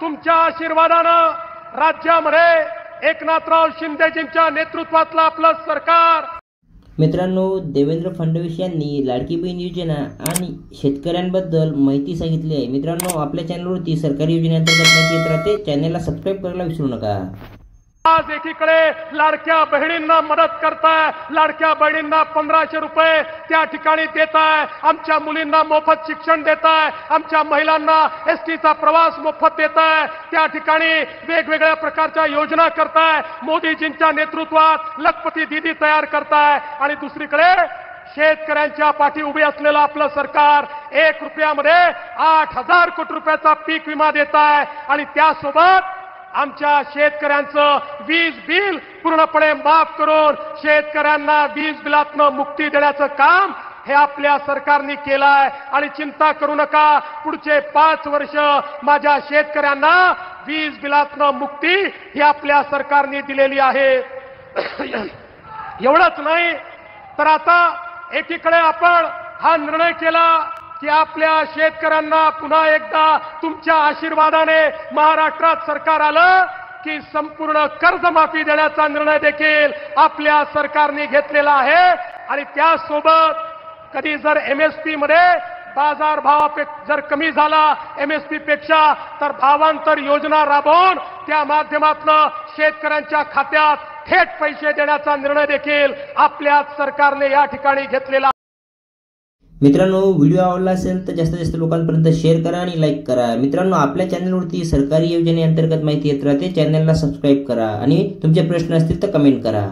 तुमच्या आशीर्वादानं राज्यामध्ये एकनाथराव शिंदेजींच्या नेतृत्वातलं आपलं सरकार। मित्रांनो, देवेंद्र फडणवीस यांनी लाडकी बहीण योजना आणि शेतकऱ्यांबद्दल माहिती सांगितली आहे। मित्रांनो, आपल्या चॅनलवरती सरकारी योजनेअंतर्गत माहिती येत राहते, चॅनलला सबस्क्राइब करायला विसरू नका। आज एकीकडे लाडक्या बहिणींना मदत करताय, लाडक्या बहिणींना 1500 रुपये त्या ठिकाणी देताय, आमच्या मुलींना मोफत शिक्षण देताय, आमच्या महिलांना एसटीचा प्रवास मोफत देताय, त्या ठिकाणी वेगवेगळ्या प्रकारच्या योजना करताय, मोदीजींच्या नेतृत्वात लखपती दीदी तयार करताय। आणि दुसरीकडे शेतकऱ्यांच्या पाठी उभे असलेलं आपलं सरकार 1 रुपयामध्ये 8000 कोटी रुपयाचा पीक विमा देताय आणि त्यासोबत आमच्या शेतकऱ्यांचं वीज बिल पूर्णपणे माफ करून शेतकऱ्यांना वीज बिलातनं मुक्ती देण्याचं काम हे आपल्या सरकारने केलं आहे। आणि चिंता करू नका, पुढचे 5 वर्ष माझ्या शेतकऱ्यांना वीज बिलातनं मुक्ती ही आपल्या सरकारने दिलेली आहे। एवढंच नाही तर आता एकीकडे आपण हा निर्णय केला की आपल्या शेतकऱ्यांना पुन्हा एकदा तुमच्या आशीर्वादाने महाराष्ट्रात सरकार आलं की संपूर्ण कर्जमाफी देण्याचा निर्णय देखील आपल्या सरकारने घेतलेला आहे। आणि त्यासोबत कधी जर एमएसपी मध्ये बाजार भावापेक्षा जर कमी झाला एमएसपी पेक्षा, तर भावांतर योजना राबवून त्या माध्यमातून शेतकऱ्यांच्या खात्यात थेट पैसे देण्याचा निर्णय देखील आपल्या सरकारने या ठिकाणी घेतलेला। मित्रांनो, व्हिडिओ आवडला असेल तर जास्तीत जास्त लोकांपर्यंत शेअर करा आणि लाईक करा। मित्रांनो, आपल्या चॅनलवरती सरकारी योजनेअंतर्गत माहिती येत राहते, चॅनलला सबस्क्राइब करा आणि तुमचे प्रश्न असतील तर कमेंट करा।